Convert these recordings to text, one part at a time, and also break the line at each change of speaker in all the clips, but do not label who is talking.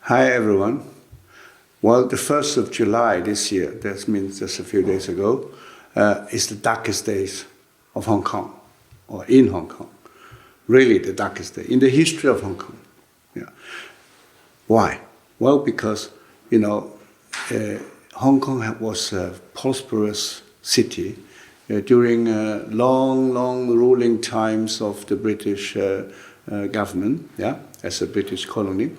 Hi everyone. Well, the 1st of July this year, that means just a few days ago, is the darkest days of Hong Kong, or in Hong Kong. Really the darkest day in the history of Hong Kong. Yeah. Why? Well, because, Hong Kong was a prosperous city during long ruling times of the British government, as a British colony.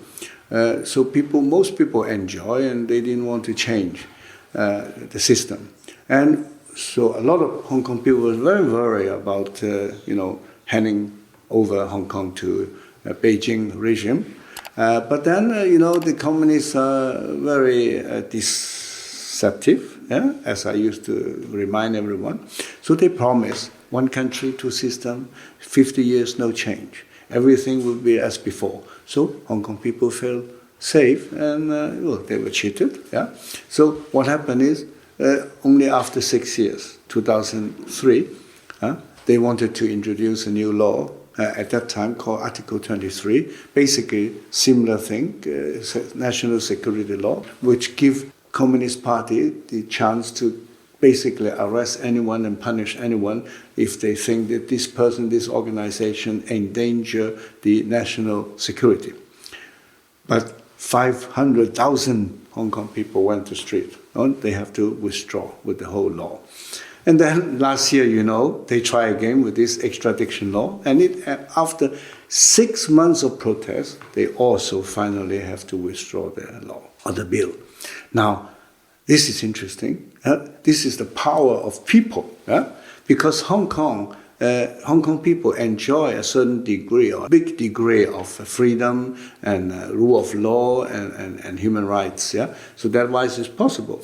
So most people enjoy, and they didn't want to change the system. And so a lot of Hong Kong people were very worried about, handing over Hong Kong to Beijing regime. But then, the communists are very deceptive, as I used to remind everyone. So they promised 1 country, 2 systems, 50 years, no change. Everything will be as before. So Hong Kong people felt safe, and they were cheated. Yeah. So what happened is, only after 6 years, 2003, they wanted to introduce a new law at that time called Article 23, basically similar thing, national security law, which give Communist Party the chance to basically arrest anyone and punish anyone if they think that this person, this organization endanger the national security. But 500,000 Hong Kong people went to the street. They have to withdraw with the whole law. And then last year, they try again with this extradition law. And after 6 months of protest, they also finally have to withdraw their law or the bill. Now, this is interesting. This is the power of people, because Hong Kong people enjoy a certain degree, or a big degree of freedom and rule of law and human rights. So that why it's possible.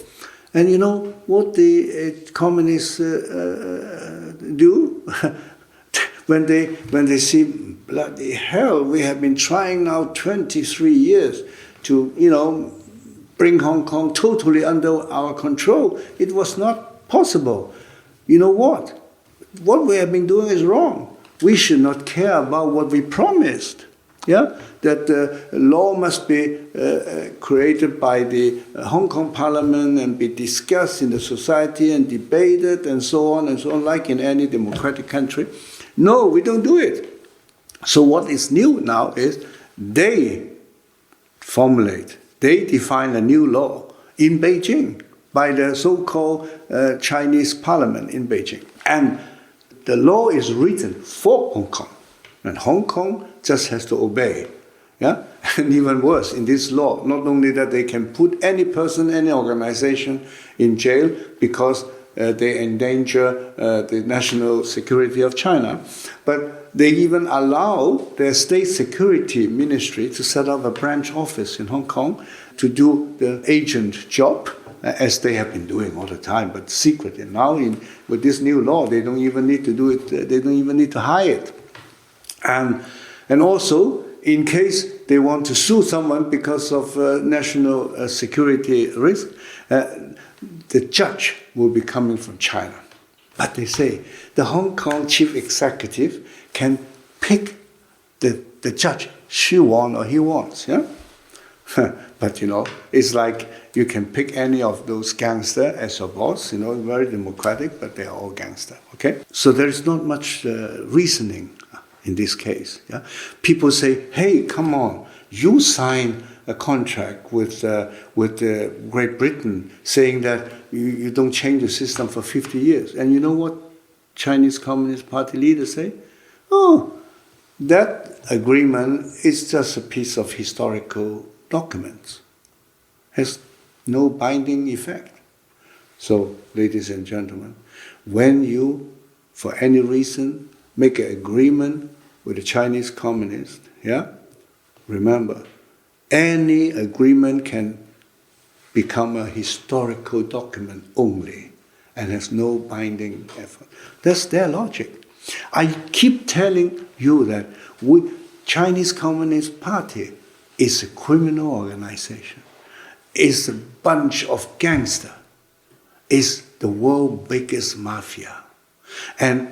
And you know what the communists do when they see, bloody hell, we have been trying now 23 years to bring Hong Kong totally under our control. It was not possible. You know what? What we have been doing is wrong. We should not care about what we promised. That law must be created by the Hong Kong Parliament and be discussed in the society and debated and so on, like in any democratic country. No, we don't do it. So what is new now is they define a new law in Beijing by the so-called Chinese Parliament in Beijing. And the law is written for Hong Kong. And Hong Kong just has to obey. And even worse, in this law, not only that they can put any person, any organization in jail because they endanger the national security of China, but they even allow their state security ministry to set up a branch office in Hong Kong to do the agent job, as they have been doing all the time, but secretly. Now, with this new law, they don't even need to do it. They don't even need to hire it. And also, in case they want to sue someone because of national security risk, the judge will be coming from China. But they say the Hong Kong chief executive can pick the judge she wants or he wants. But it's like you can pick any of those gangsters as your boss. Very democratic, but they are all gangsters. Okay, so there is not much reasoning in this case. People say, "Hey, come on, you sign a contract with Great Britain saying that you don't change the system for 50 years." And you know what Chinese Communist Party leaders say? Oh, that agreement is just a piece of historical documents. Has no binding effect. So, ladies and gentlemen, when you, for any reason, make an agreement with the Chinese communists, remember, any agreement can become a historical document only and has no binding effort. That's their logic. I keep telling you that Chinese Communist Party is a criminal organization, is a bunch of gangsters, is the world's biggest mafia. And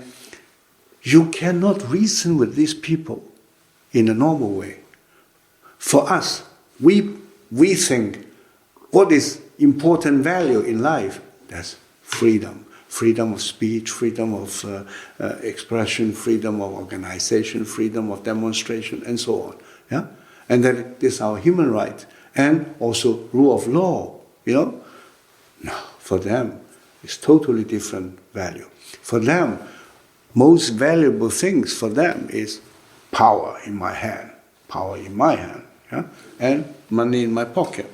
you cannot reason with these people in a normal way. For us, we we think what is important value in life? That's freedom. Freedom of speech, freedom of expression, freedom of organization, freedom of demonstration, and so on. Yeah? And that is our human right. And also rule of law, No, for them, it's totally different value. For them, most valuable things for them is power in my hand, yeah? And money in my pocket.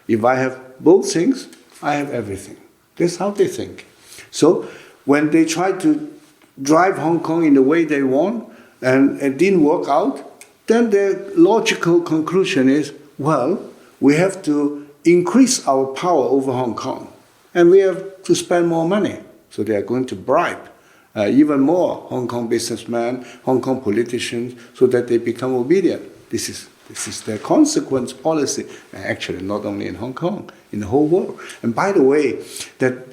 If I have both things, I have everything. That's how they think. So when they try to drive Hong Kong in the way they want and it didn't work out, then their logical conclusion is, well, we have to increase our power over Hong Kong and we have to spend more money. So they are going to bribe even more Hong Kong businessmen, Hong Kong politicians, so that they become obedient. This is their consequence policy, actually not only in Hong Kong, in the whole world. And by the way, that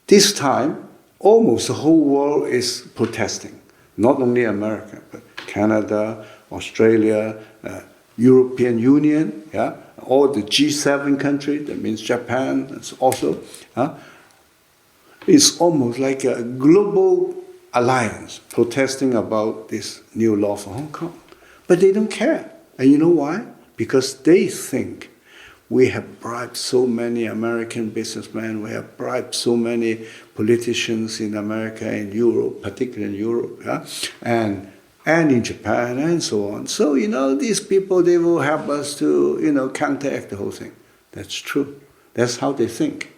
this time, almost the whole world is protesting. Not only America, but Canada, Australia, European Union, yeah, all the G7 countries, that means Japan also. It's almost like a global alliance protesting about this new law for Hong Kong. But they don't care. And you know why? Because they think we have bribed so many American businessmen, we have bribed so many politicians in America and Europe, particularly in Europe, yeah? and in Japan and so on. So, these people, they will help us to, counteract the whole thing. That's true. That's how they think.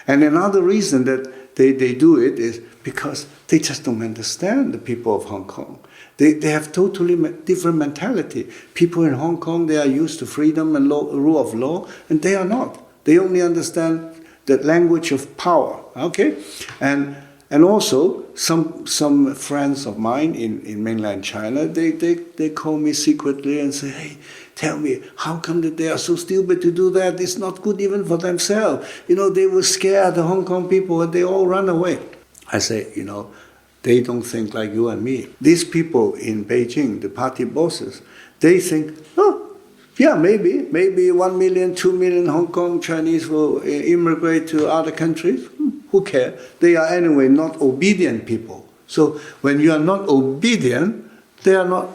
And another reason that they do it is because they just don't understand the people of Hong Kong. They have totally different mentality. People in Hong Kong, they are used to freedom and rule of law, and they are not. They only understand the language of power. Okay, and also some friends of mine in mainland China, they call me secretly and say, hey, tell me, how come that they are so stupid to do that? It's not good even for themselves. They will scare the Hong Kong people and they all run away. I say, they don't think like you and me. These people in Beijing, the party bosses, they think, oh, yeah, maybe 1 million, 2 million Hong Kong Chinese will immigrate to other countries. Who cares? They are anyway not obedient people. So when you are not obedient, they are not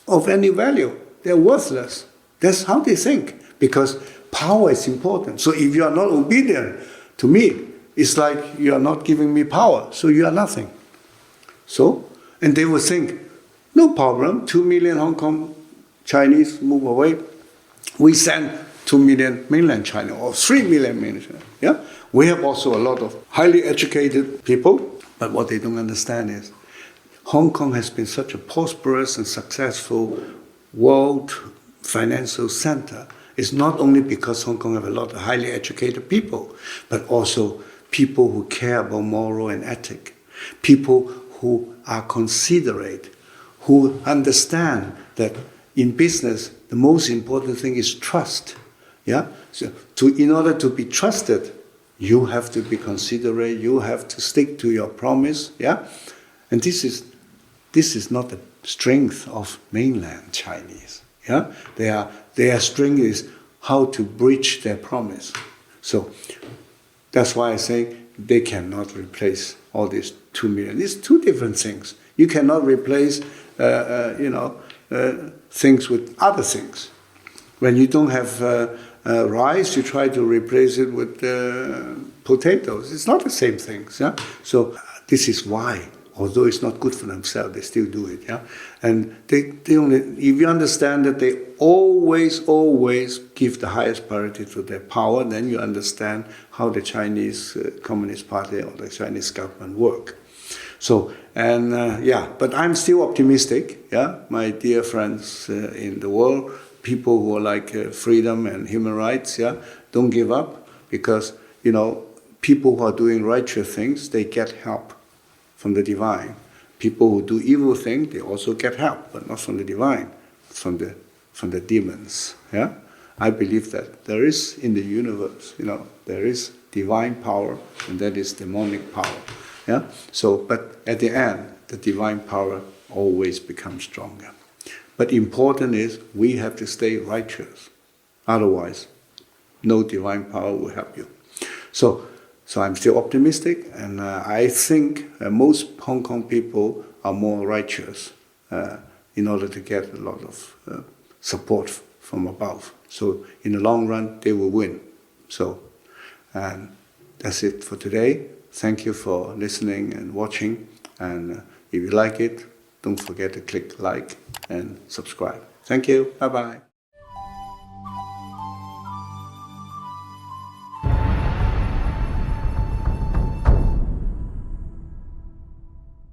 of any value. They're worthless. That's how they think, because power is important. So if you are not obedient to me, it's like you are not giving me power, so you are nothing. So, and they will think, no problem, 2 million Hong Kong Chinese move away. We send 2 million mainland China or 3 million mainland China. Yeah? We have also a lot of highly educated people, but what they don't understand is Hong Kong has been such a prosperous and successful world financial center. It's not only because Hong Kong have a lot of highly educated people, but also people who care about moral and ethic, people who are considerate, who understand that in business the most important thing is trust. Yeah? So in order to be trusted, you have to be considerate, you have to stick to your promise. Yeah? And this is not the strength of mainland Chinese. Yeah? Their strength is how to breach their promise. So that's why I say they cannot replace all these 2 million. It's two different things. You cannot replace, things with other things. When you don't have rice, you try to replace it with potatoes. It's not the same things. Yeah? So this is why, although it's not good for themselves, they still do it. Yeah? And they only, if you understand that they always give the highest priority to their power, then you understand how the Chinese Communist Party or the Chinese government work. So, but I'm still optimistic. Yeah, my dear friends in the world, people who are like freedom and human rights. Yeah, don't give up, because people who are doing righteous things, they get help from the divine. People who do evil things, they also get help, but not from the divine, from the demons. Yeah, I believe that there is in the universe, there is divine power, and that is demonic power. Yeah. So, but at the end, the divine power always becomes stronger. But important is we have to stay righteous. Otherwise, no divine power will help you. So I'm still optimistic, and I think most Hong Kong people are more righteous in order to get a lot of support from above. So in the long run, they will win. So that's it for today. Thank you for listening and watching. And if you like it, don't forget to click like and subscribe. Thank you. Bye-bye.